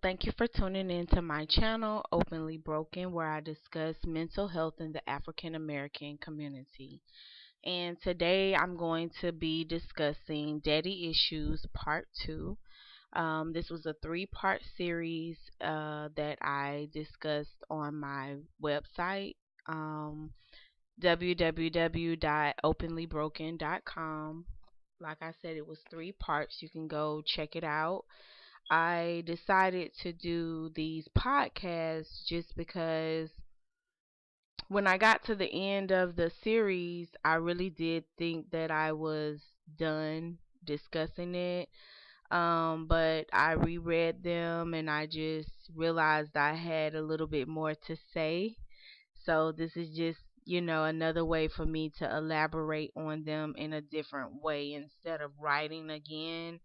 Thank you for tuning in to my channel, Openly Broken, where I discuss mental health in the African American community. And today I'm going to be discussing Daddy Issues Part 2. This was a three-part series that I discussed on my website, www.openlybroken.com. Like I said, it was three parts. You can go check it out. I decided to do these podcasts just because when I got to the end of the series, I really did think that I was done discussing it. But I reread them and I just realized I had a little bit more to say. So this is just, another way for me to elaborate on them in a different way. Instead of writing again,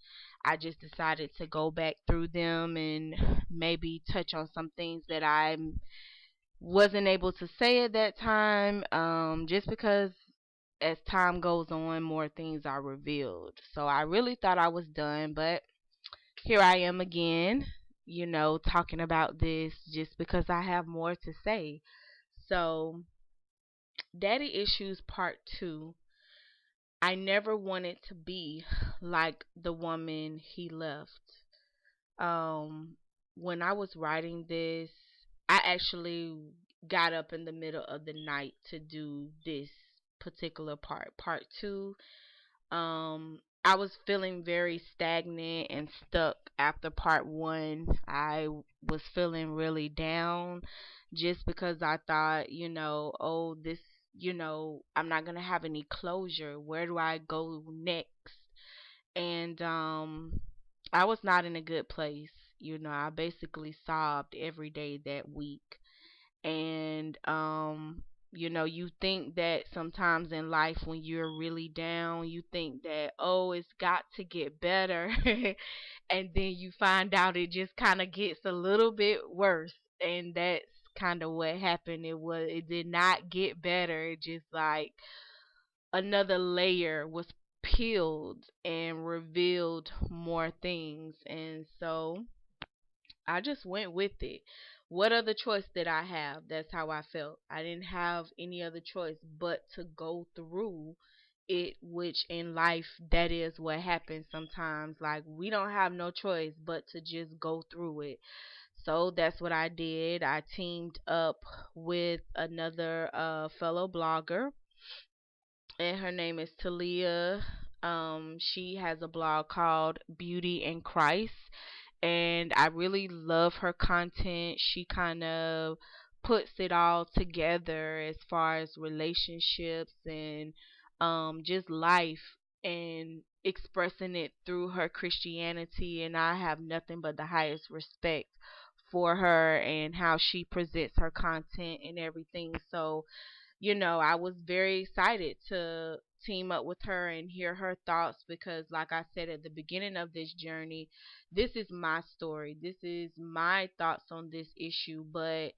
I just decided to go back through them and maybe touch on some things that I wasn't able to say at that time, just because as time goes on, more things are revealed. So I really thought I was done, but here I am again, talking about this just because I have more to say. So, Daddy Issues Part 2. I never wanted to be like the woman he left. Um, when I was writing this, I actually got up in the middle of the night to do this particular part 2. I was feeling very stagnant and stuck after part 1. I was feeling really down just because I thought, oh, this, I'm not going to have any closure. Where do I go next? And I was not in a good place. I basically sobbed every day that week. And you think that sometimes in life when you're really down, you think that, oh, it's got to get better. And then you find out it just kind of gets a little bit worse. And that's kind of what happened. It did not get better. It just like another layer was peeled and revealed more things. And so I just went with it. What other choice did I have? That's how I felt. I didn't have any other choice but to go through it, which in life, that is what happens sometimes. Like, we don't have no choice but to just go through it. So that's what I did. I teamed up with another fellow blogger, and her name is Talia. She has a blog called Beauty in Christ, and I really love her content. She kind of puts it all together as far as relationships and just life and expressing it through her Christianity. And I have nothing but the highest respect for her and how she presents her content and everything. So I was very excited to team up with her and hear her thoughts because, like I said at the beginning of this journey, this is my story. This is my thoughts on this issue, but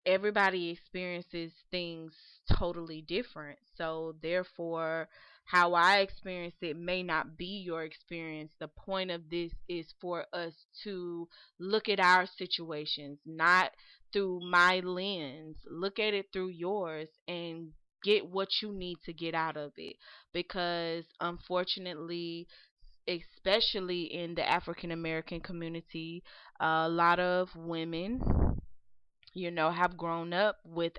everybody experiences things totally different. So, therefore, how I experience it may not be your experience. The point of this is for us to look at our situations, not through my lens. Look at it through yours and get what you need to get out of it. Because, unfortunately, especially in the African American community, a lot of women have grown up with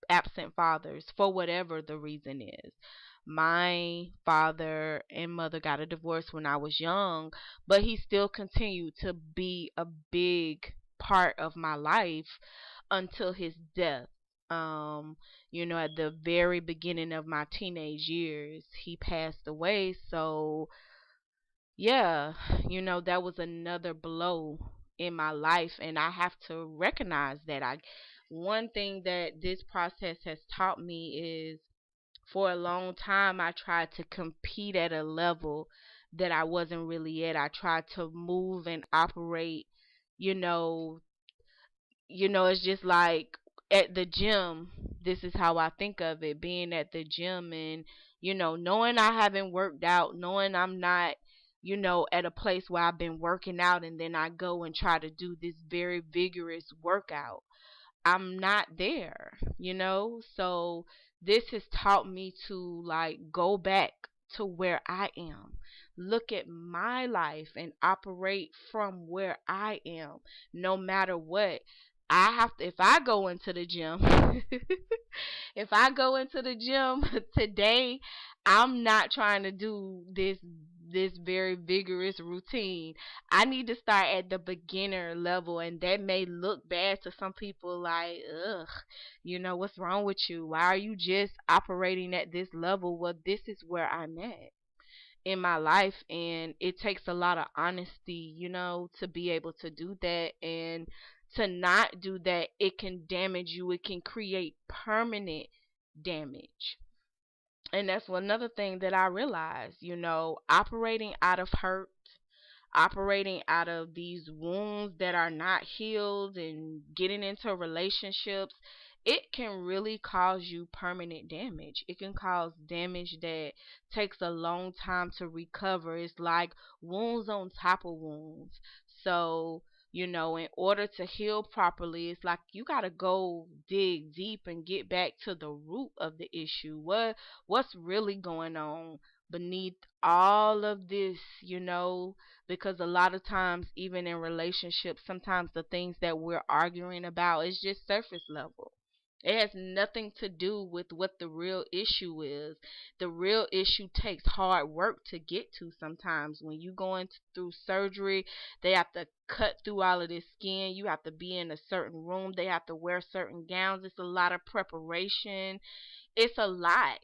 absent fathers for whatever the reason is. My father and mother got a divorce when I was young, but he still continued to be a big part of my life until his death. At the very beginning of my teenage years, he passed away. So, yeah, that was another blow in my life, and I have to recognize that. One thing that this process has taught me is for a long time I tried to compete at a level that I wasn't really at. I tried to move and operate, you know, it's just like at the gym. This is how I think of it, being at the gym and knowing I haven't worked out, knowing I'm not at a place where I've been working out and then I go and try to do this very vigorous workout. I'm not there. So this has taught me to like go back to where I am. Look at my life and operate from where I am, no matter what. I have to, if I go into the gym, if I go into the gym today, I'm not trying to do this very vigorous routine. I need to start at the beginner level, and that may look bad to some people, like, ugh, what's wrong with you? Why are you just operating at this level? Well, this is where I'm at in my life, and it takes a lot of honesty, to be able to do that. And to not do that, it can damage you. It can create permanent damage. And that's another thing that I realized, operating out of hurt, operating out of these wounds that are not healed, and getting into relationships, it can really cause you permanent damage. It can cause damage that takes a long time to recover. It's like wounds on top of wounds. So, in order to heal properly, it's like you got to go dig deep and get back to the root of the issue. What's really going on beneath all of this, because a lot of times, even in relationships, sometimes the things that we're arguing about is just surface level. It has nothing to do with what the real issue is. The real issue takes hard work to get to sometimes. When you going through surgery, they have to cut through all of this skin. You have to be in a certain room. They have to wear certain gowns. It's a lot of preparation. It's a lot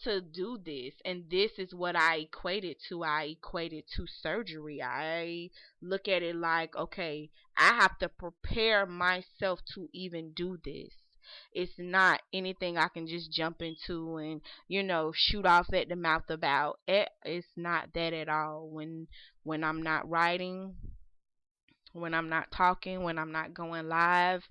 to do this, and this is what I equated to surgery. I look at it like, okay, I have to prepare myself to even do this. It's not anything I can just jump into and shoot off at the mouth about. It's not that at all. When I'm not writing, when I'm not talking, when I'm not going live,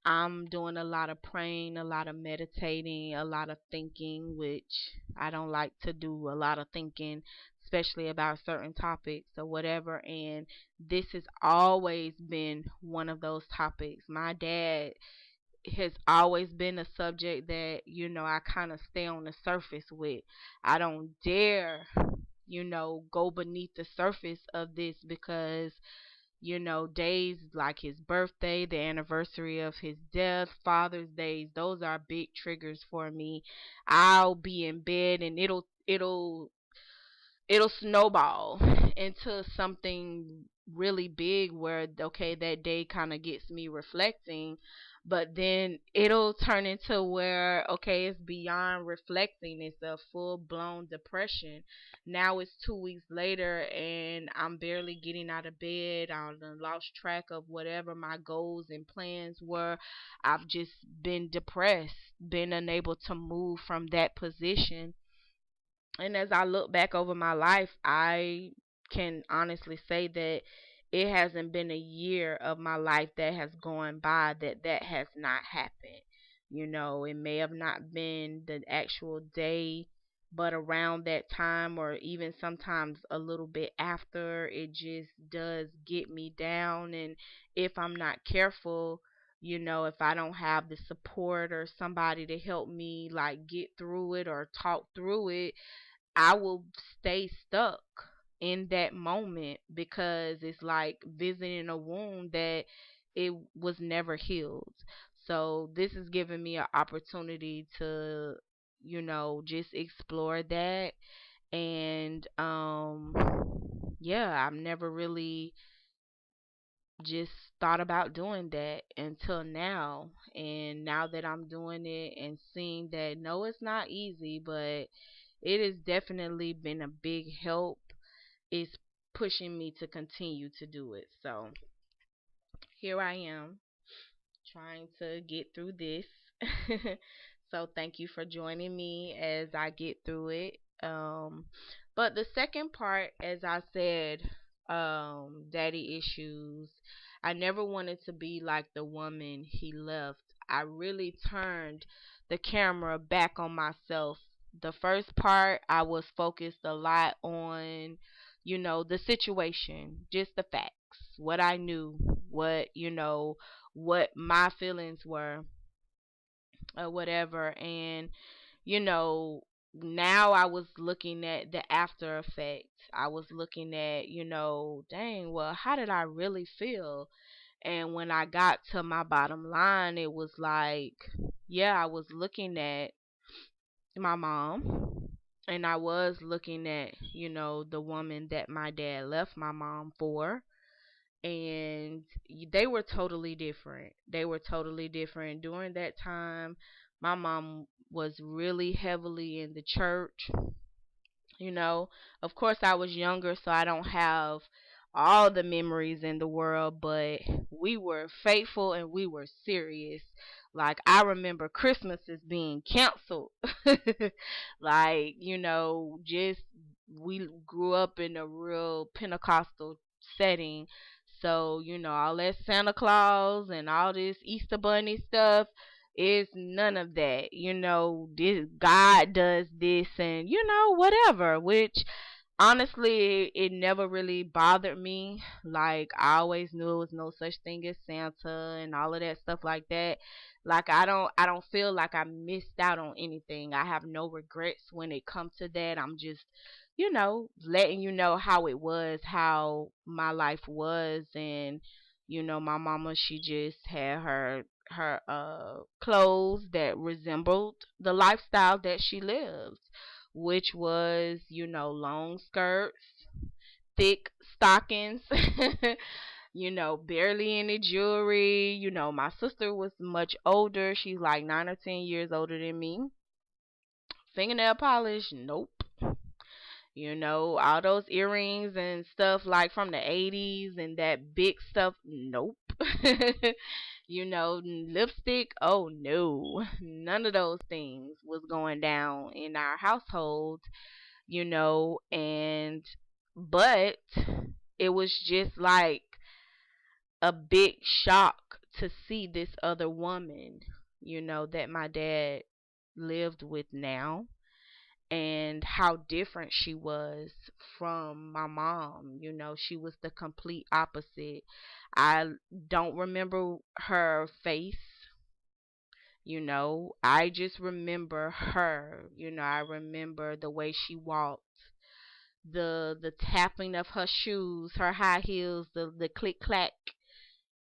I'm doing a lot of praying, a lot of meditating, a lot of thinking, which I don't like to do a lot of thinking, especially about certain topics or whatever. And this has always been one of those topics. My dad has always been a subject that, I kind of stay on the surface with. I don't dare, go beneath the surface of this, because days like his birthday, the anniversary of his death, Father's Days, those are big triggers for me. I'll be in bed and it'll snowball into something really big where, okay, that day kind of gets me reflecting, but then it'll turn into where, okay, it's beyond reflecting. It's a full blown depression. Now it's 2 weeks later and I'm barely getting out of bed. I've lost track of whatever my goals and plans were. I've just been depressed, been unable to move from that position. And as I look back over my life, I can honestly say that it hasn't been a year of my life that has gone by that has not happened. It may have not been the actual day, but around that time, or even sometimes a little bit after, it just does get me down. And if I'm not careful, if I don't have the support or somebody to help me like get through it or talk through it, I will stay stuck in that moment, because it's like visiting a wound that it was never healed. So this is giving me an opportunity to, just explore that. And yeah, I've never really just thought about doing that until now. And now that I'm doing it and seeing that, no, it's not easy, but it has definitely been a big help. It's pushing me to continue to do it. So here I am, trying to get through this. So thank you for joining me as I get through it. But the second part, as I said, daddy issues. I never wanted to be like the woman he left. I really turned the camera back on myself. The first part, I was focused a lot on the situation, just the facts, what I knew, what my feelings were, or whatever. And you know, now I was looking at the after effects. I was looking at, dang, well, how did I really feel? And when I got to my bottom line, it was like, yeah, I was looking at my mom, and I was looking at, the woman that my dad left my mom for. And they were totally different. They were totally different. During that time, my mom was really heavily in the church. you know of course, I was younger, so I don't have all the memories in the world, but we were faithful and we were serious. Like, I remember Christmases being canceled. Like, just, we grew up in a real Pentecostal setting. So, all that Santa Claus and all this Easter Bunny stuff is none of that. This God does this, and whatever, which honestly, it never really bothered me. Like, I always knew it was no such thing as Santa and all of that stuff like that. Like, I don't feel like I missed out on anything. I have no regrets when it comes to that. I'm just, letting you know how it was, how my life was. And my mama, she just had her clothes that resembled the lifestyle that she lived, which was, long skirts, thick stockings, barely any jewelry. My sister was much older. She's like 9 or 10 years older than me. Fingernail polish, nope. All those earrings and stuff like from the 80s and that big stuff, nope. Lipstick, oh no. None of those things was going down in our household, and but it was just like a big shock to see this other woman, that my dad lived with now, and how different she was from my mom. She was the complete opposite. I don't remember her face. I just remember her. I remember the way she walked, the tapping of her shoes, her high heels, the click clack,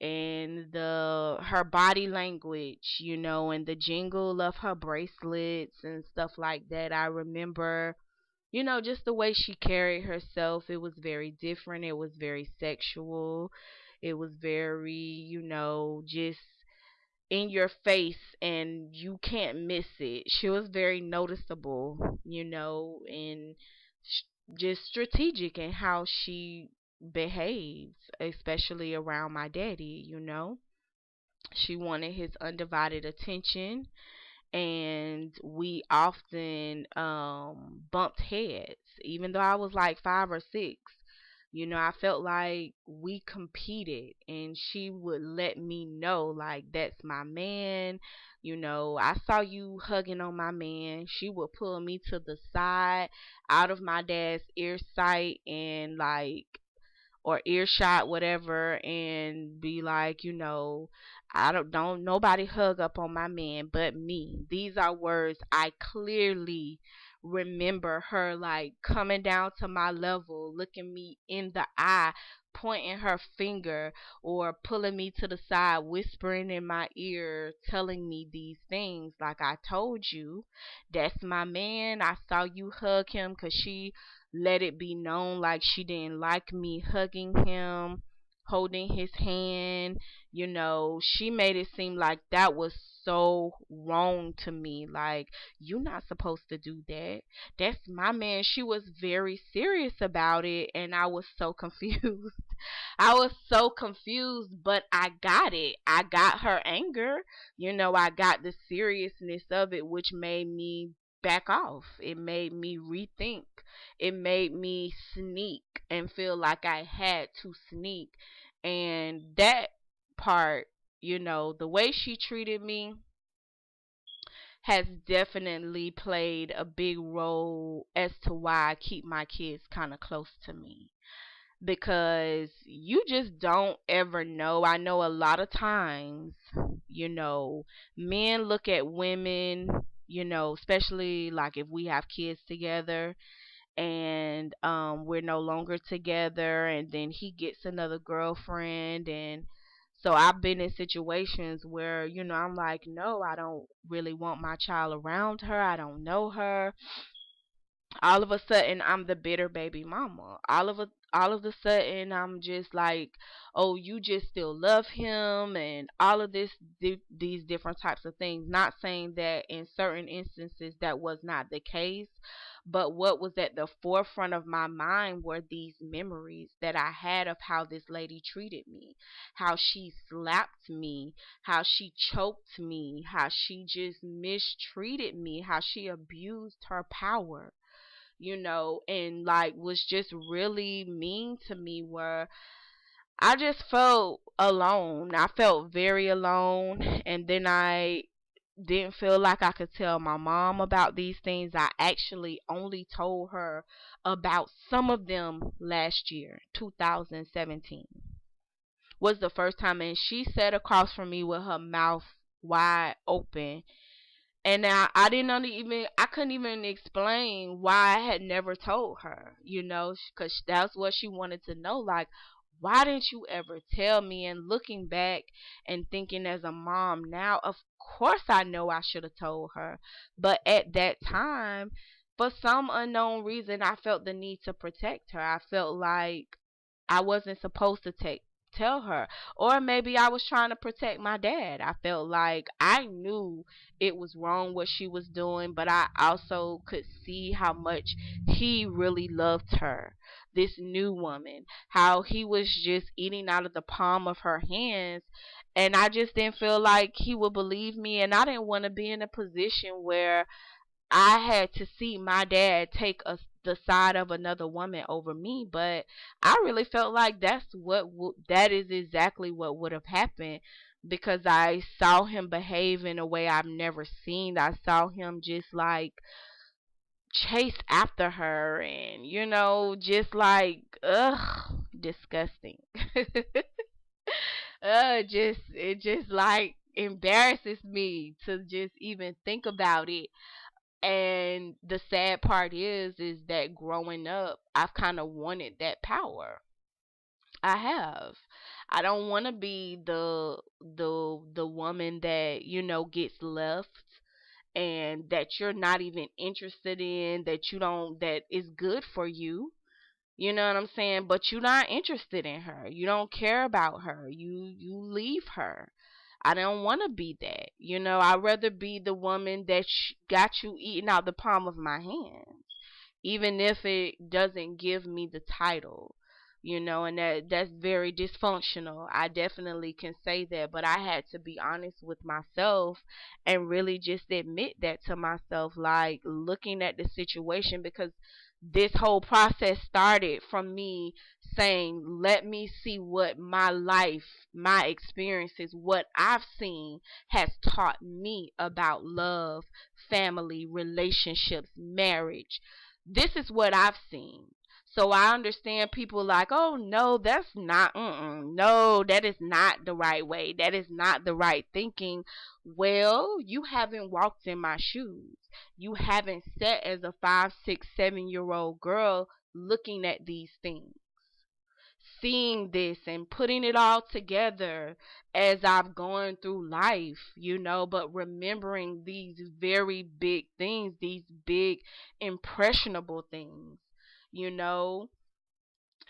and the her body language, and the jingle of her bracelets and stuff like that. I remember, just the way she carried herself. It was very different. It was very sexual. It was very, just in your face, and you can't miss it. She was very noticeable, and just strategic in how she behaves, especially around my daddy. She wanted his undivided attention, and we often bumped heads. Even though I was like 5 or 6, I felt like we competed, and she would let me know, like, that's my man. I saw you hugging on my man. She would pull me to the side, out of my dad's ear sight, and like, or earshot, whatever, and be like, I don't nobody hug up on my man but me. These are words I clearly remember her like coming down to my level, looking me in the eye, pointing her finger, or pulling me to the side, whispering in my ear, telling me these things like, I told you, that's my man. I saw you hug him, because she let it be known like she didn't like me hugging him, holding his hand. She made it seem like that was so wrong to me. Like, you're not supposed to do that. That's my man. She was very serious about it, and I was so confused. I was so confused, but I got it. I got her anger. I got the seriousness of it, which made me back off. It made me rethink. It made me sneak and feel like I had to sneak. And that part, the way she treated me, has definitely played a big role as to why I keep my kids kind of close to me, because you just don't ever know. I know a lot of times, you know, men look at women, especially like if we have kids together and we're no longer together, and then he gets another girlfriend. And so I've been in situations where, I'm like, no, I don't really want my child around her. I don't know her. All of a sudden I'm the bitter baby mama. All of a sudden I'm just like, oh, you just still love him, and all of these different types of things. Not saying that in certain instances that was not the case, but what was at the forefront of my mind were these memories that I had of how this lady treated me, how she slapped me, how she choked me, how she just mistreated me, how she abused her power, and like was just really mean to me, where I just felt alone. I felt very alone, and then I didn't feel like I could tell my mom about these things. I actually only told her about some of them last year, 2017 was the first time, and she sat across from me with her mouth wide open. And I didn't even, I couldn't even explain why I had never told her, because that's what she wanted to know. Like, why didn't you ever tell me? And looking back and thinking as a mom now, of course I know I should have told her. But at that time, for some unknown reason, I felt the need to protect her. I felt like I wasn't supposed to tell her. Or maybe I was trying to protect my dad. I felt like I knew it was wrong what she was doing, but I also could see how much he really loved her, this new woman, how he was just eating out of the palm of her hands. And I just didn't feel like he would believe me, and I didn't want to be in a position where I had to see my dad take the side of another woman over me. But I really felt like that is exactly what would have happened, because I saw him behave in a way I've never seen. I saw him just like chase after her, and just like, ugh, disgusting. Just it just like embarrasses me to just even think about it. And the sad part is that growing up, I've kind of wanted that power. I have. I don't want to be the woman that gets left, and that you're not even interested in, that you don't, that is good for you. You know what I'm saying? But you're not interested in her. You don't care about her. You leave her. I don't want to be that. I'd rather be the woman that got you eating out the palm of my hands, even if it doesn't give me the title. And that's very dysfunctional. I definitely can say that, but I had to be honest with myself and really just admit that to myself, like looking at the situation, because this whole process started from me saying, let me see what my life, my experiences, what I've seen has taught me about love, family, relationships, marriage. This is what I've seen. So I understand people like, oh no, that's not, no, that is not the right way. That is not the right thinking. Well, you haven't walked in my shoes. You haven't sat as a 5, 6, 7 year old girl looking at these things, seeing this and putting it all together as I've gone through life, but remembering these very big things, these big impressionable things, you know.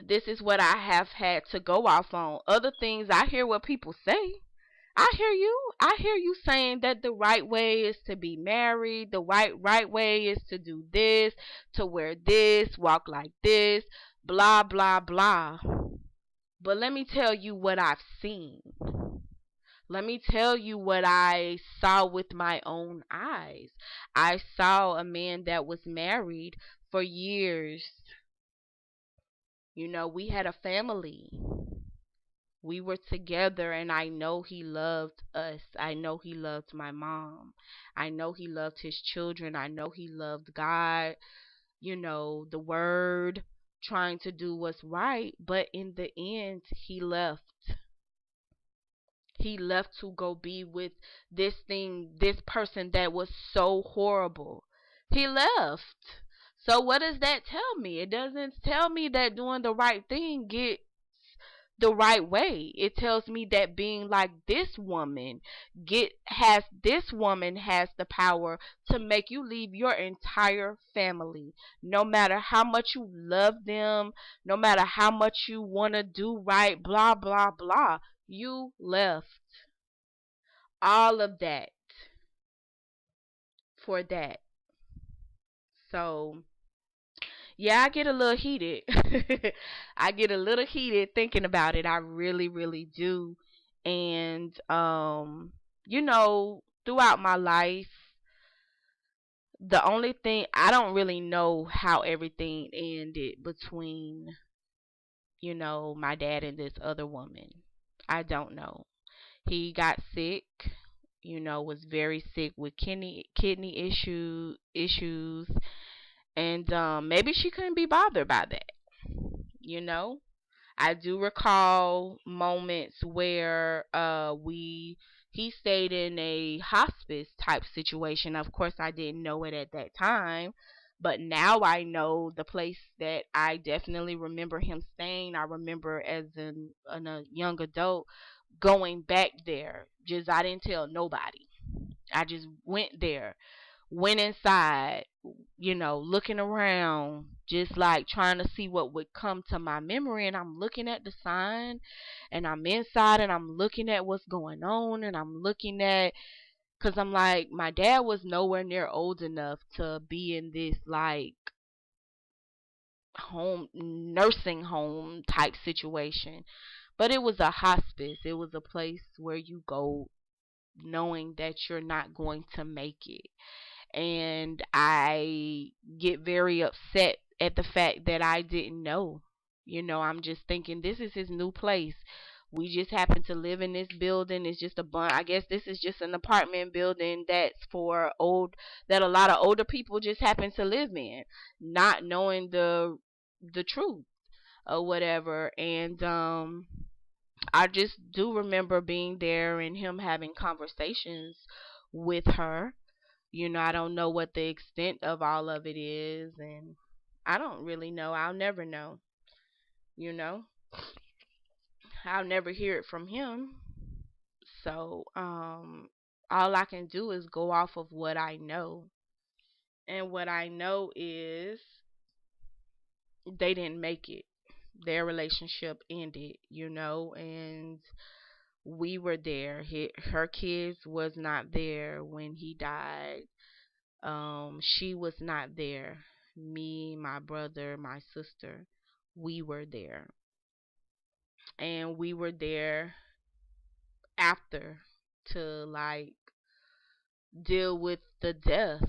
This is what I have had to go off on. Other things, I hear what people say. I hear you. I hear you saying that the right way is to be married. The right way is to do this, to wear this, walk like this, blah blah blah. But let me tell you what I've seen. Let me tell you what I saw with my own eyes. I saw a man that was married for years. We had a family. We were together, and I know he loved us. I know he loved my mom. I know he loved his children. I know he loved God, the word, trying to do what's right. But in the end, he left. He left to go be with this person that was so horrible. He left. So what does that tell me? It doesn't tell me that doing the right thing get the right way. It tells me that being like this woman has the power to make you leave your entire family. No matter how much you love them, no matter how much you want to do right, blah blah blah. You left all of that for that. So, yeah, I get a little heated. I get a little heated thinking about it. I really, really do. And throughout my life, the only thing I don't really know how everything ended between, my dad and this other woman. I don't know. He got sick, was very sick with kidney issues, and maybe she couldn't be bothered by that. You know, I do recall moments where he stayed in a hospice type situation. Of course, I didn't know it at that time, but now I know the place that I definitely remember him staying. I remember as a young adult going back there. Just I didn't tell nobody. I just went there, went inside, looking around, just like trying to see what would come to my memory. And I'm looking at the sign, and I'm inside, and I'm looking at what's going on, and I'm looking at, because I'm like, my dad was nowhere near old enough to be in this, like, home, nursing home type situation. But it was a hospice, it was a place where you go knowing that you're not going to make it. And I get very upset at the fact that I didn't know. I'm just thinking this is his new place. We just happen to live in this building. It's just I guess this is just an apartment building that a lot of older people just happen to live in, not knowing the truth or whatever. And I just do remember being there and him having conversations with her. I don't know what the extent of all of it is, and I don't really know. I'll never know. You know, I'll never hear it from him. So, all I can do is go off of what I know. And what I know is they didn't make it. Their relationship ended, and we were there. Her kids was not there when he died. She was not there. Me, my brother, my sister, we were there. And we were there after to, like, deal with the death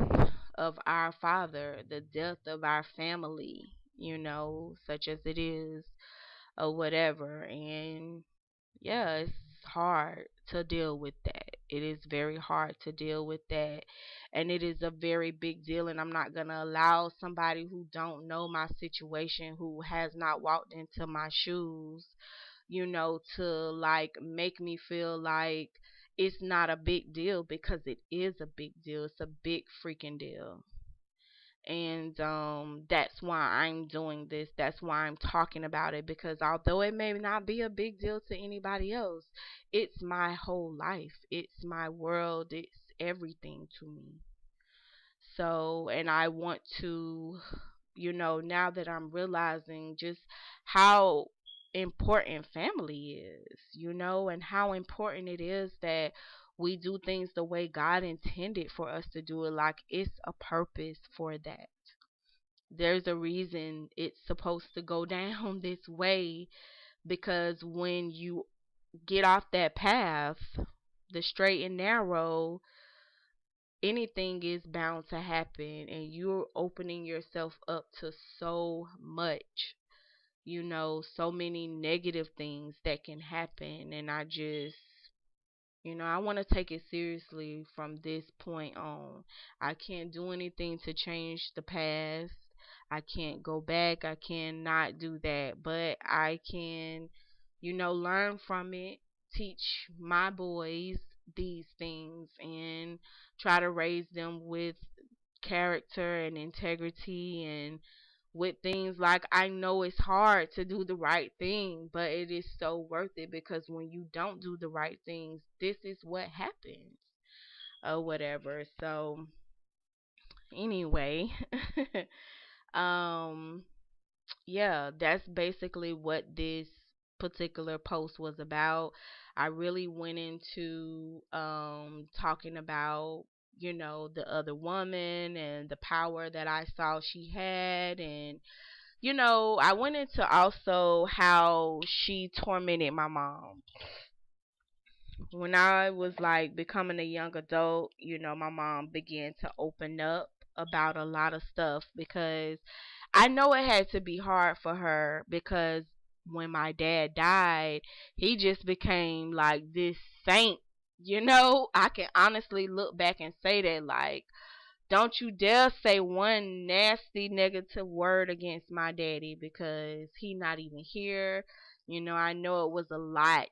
of our father, the death of our family, such as it is, or whatever. And yeah, it's hard to deal with that. It is very hard to deal with that. And it is a very big deal, and I'm not going to allow somebody who don't know my situation, who has not walked into my shoes, to, like, make me feel like it's not a big deal, because it is a big deal. It's a big freaking deal. And that's why I'm doing this. That's why I'm talking about it, because although it may not be a big deal to anybody else, it's my whole life. It's my world. It's everything to me. So, and I want to, now that I'm realizing just how important family is, and how important it is that we do things the way God intended for us to do it. Like, it's a purpose for that. There's a reason it's supposed to go down this way, because when you get off that path, the straight and narrow, anything is bound to happen, and you're opening yourself up to so much. so many negative things that can happen. And I just, I want to take it seriously from this point on. I can't do anything to change the past. I can't go back. I cannot do that. But I can, learn from it, teach my boys these things, and try to raise them with character and integrity, and with things like, I know it's hard to do the right thing, but it is so worth it, because when you don't do the right things, this is what happens or whatever. So anyway, um yeah, that's basically what this particular post was about. I really went into talking about, the other woman and the power that I saw she had. And I went into also how she tormented my mom. When I was like becoming a young adult, my mom began to open up about a lot of stuff, because I know it had to be hard for her, because when my dad died, he just became like this saint. I can honestly look back and say that, like, don't you dare say one nasty negative word against my daddy, because he not even here. I know it was a lot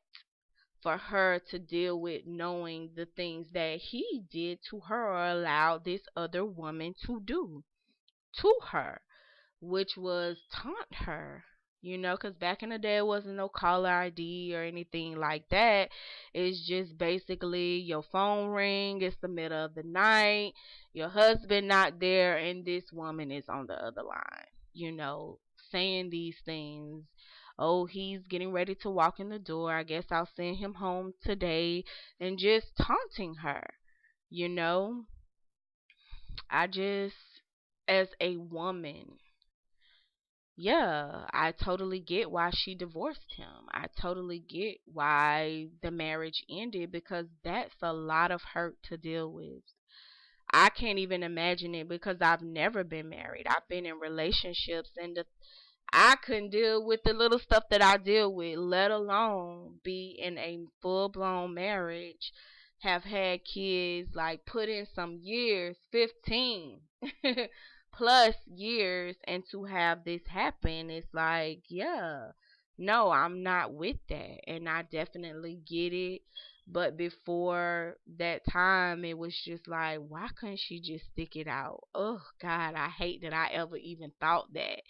for her to deal with, knowing the things that he did to her or allowed this other woman to do to her, which was taunt her. Because back in the day, it wasn't no caller ID or anything like that. It's just basically your phone ring, it's the middle of the night, your husband not there, and this woman is on the other line, saying these things. Oh, he's getting ready to walk in the door. I guess I'll send him home today, and just taunting her. You know, I just, as a woman, yeah, I totally get why she divorced him. I totally get why the marriage ended, because that's a lot of hurt to deal with. I can't even imagine it, because I've never been married. I've been in relationships, and I couldn't deal with the little stuff that I deal with, let alone be in a full blown marriage, have had kids, like put in some years, 15 plus years, and to have this happen. It's like, yeah, no, I'm not with that. And I definitely get it. But before that time, it was just like, why couldn't she just stick it out? Oh, God, I hate that I ever even thought that.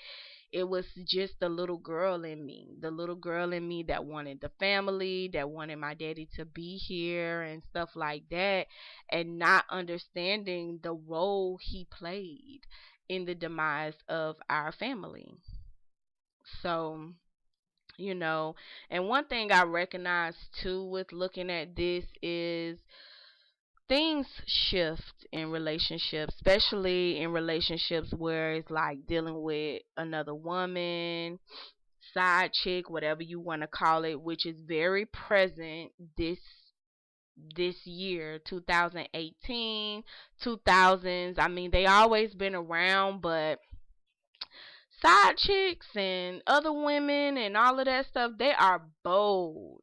It was just the little girl in me, that wanted the family, that wanted my daddy to be here and stuff like that, and not understanding the role he played in the demise of our family. So, you know, and one thing I recognize too with looking at this is things shift in relationships, especially in relationships where it's like dealing with another woman, side chick, whatever you want to call it, which is very present this year, 2018, 2000s. I mean, they always been around, but side chicks and other women and all of that stuff, they are bold.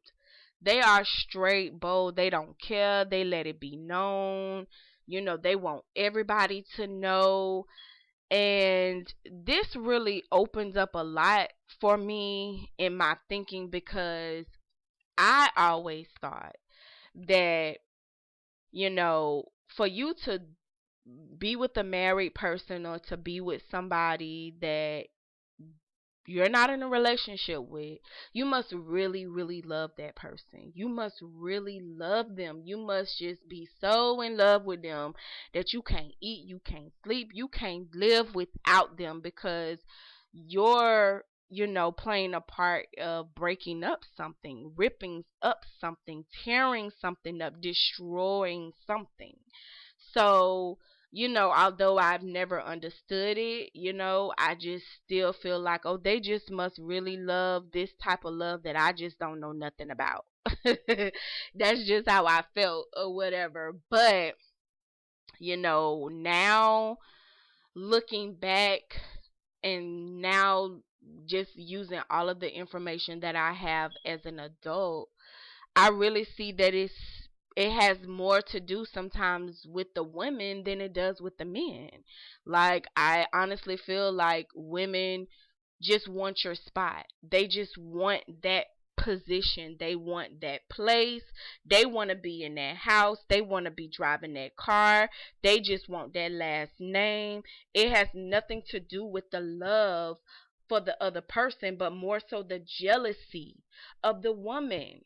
They are straight bold. They don't care. They let it be known. They want everybody to know. And this really opens up a lot for me in my thinking, because I always thought that, for you to be with a married person, or to be with somebody that you're not in a relationship with, you must really, really love that person. You must really love them. You must just be so in love with them that you can't eat, you can't sleep, you can't live without them, because you're, playing a part of breaking up something, ripping up something, tearing something up, destroying something. So, although I've never understood it, I just still feel like, oh, they just must really love this type of love that I just don't know nothing about. That's just how I felt or whatever. But, now looking back, and now just using all of the information that I have as an adult, I really see that it has more to do sometimes with the women than it does with the men. Like, I honestly feel like women just want your spot. They just want that position. They want that place. They want to be in that house. They want to be driving that car. They just want that last name. It has nothing to do with the love for the other person, but more so the jealousy of the woman.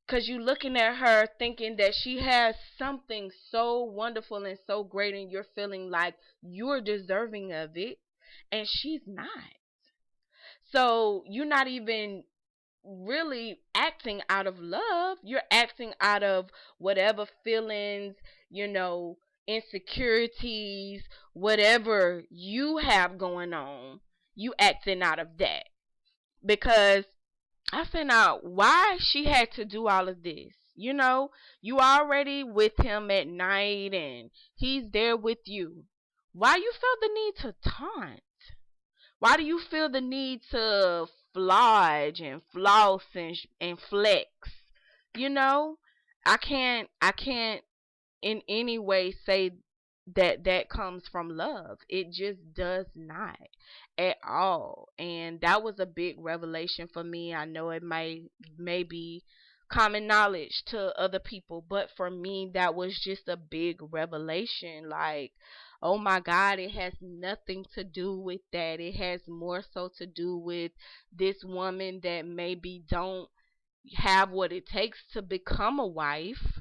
Because you looking at her thinking that she has something so wonderful and so great, and you're feeling like you're deserving of it, and she's not. So you're not even really acting out of love. You're acting out of whatever feelings, you know, insecurities, whatever you have going on. You acting out of that. Because I found out why she had to do all of this. You know, you already with him at night and he's there with you. Why you felt the need to taunt? Why do you feel the need to flodge and floss and flex? You know, I can't in any way say that that comes from love. It just does not at all. And that was a big revelation for me. I know it may be common knowledge to other people, but for me that was just a big revelation. Like, oh my God, it has nothing to do with that. It has more so to do with this woman that maybe don't have what it takes to become a wife,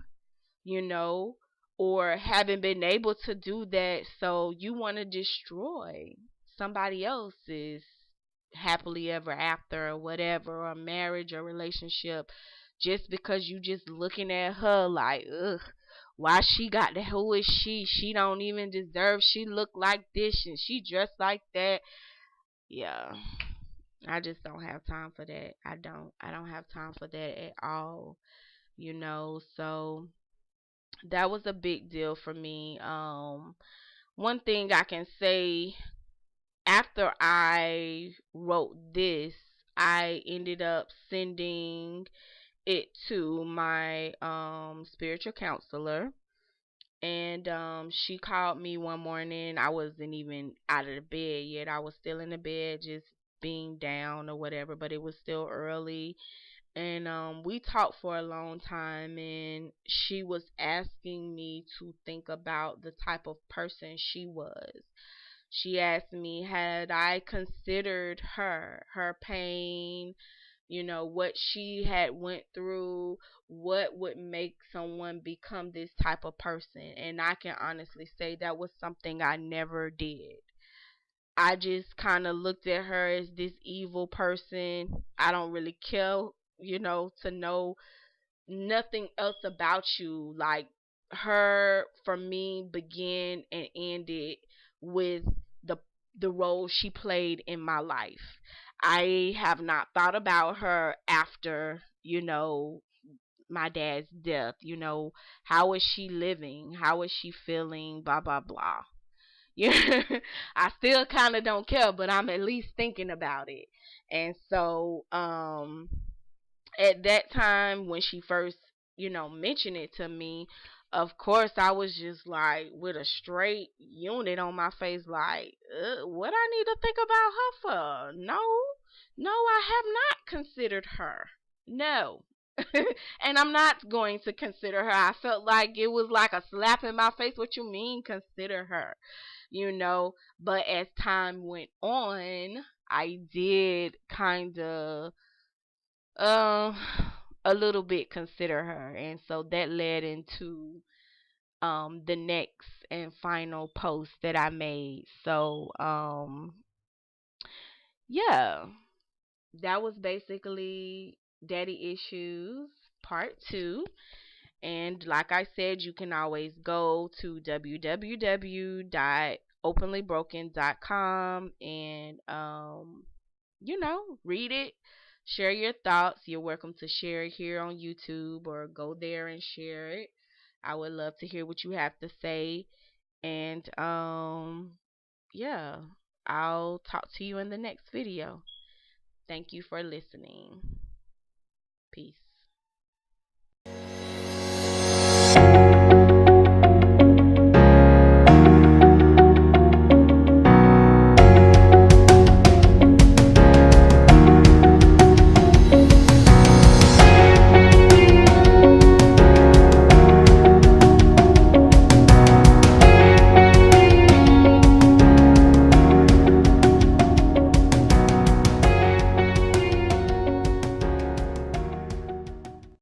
you know, or haven't been able to do that. So you want to destroy somebody else's happily ever after or whatever, or marriage or relationship, just because you just looking at her like, ugh, why she got that? Who is she? She don't even deserve. She look like this and she dressed like that. Yeah, I just don't have time for that. I don't have time for that at all. You know, so that was a big deal for me. One thing I can say, after I wrote this, I ended up sending it to my spiritual counselor, and she called me one morning. I wasn't even out of the bed yet. I was still in the bed, just being down or whatever, but it was still early. And we talked for a long time, and she was asking me to think about the type of person she was. She asked me, had I considered her pain, you know, what she had went through, what would make someone become this type of person. And I can honestly say that was something I never did. I just kind of looked at her as this evil person. I don't really care, you know, to know nothing else about you. Like, her for me began and ended with the the role she played in my life. I have not thought about her after, you know, my dad's death. You know, how is she living? How is she feeling? Blah blah blah. Yeah, I still kind of don't care, but I'm at least thinking about it. And so, at that time when she first, you know, mentioned it to me, of course I was just like with a straight unit on my face, like, what I need to think about her for? No, no, I have not considered her. No. And I'm not going to consider her. I felt like it was like a slap in my face. What you mean consider her? You know, but as time went on, I did kind of um a little bit consider her, and so that led into the next and final post that I made. So yeah, that was basically Daddy Issues Part 2. And like I said, you can always go to www.openlybroken.com and you know, read it, share your thoughts. You're welcome to share it here on YouTube or go there and share it. I would love to hear what you have to say. And yeah. I'll talk to you in the next video. Thank you for listening. Peace.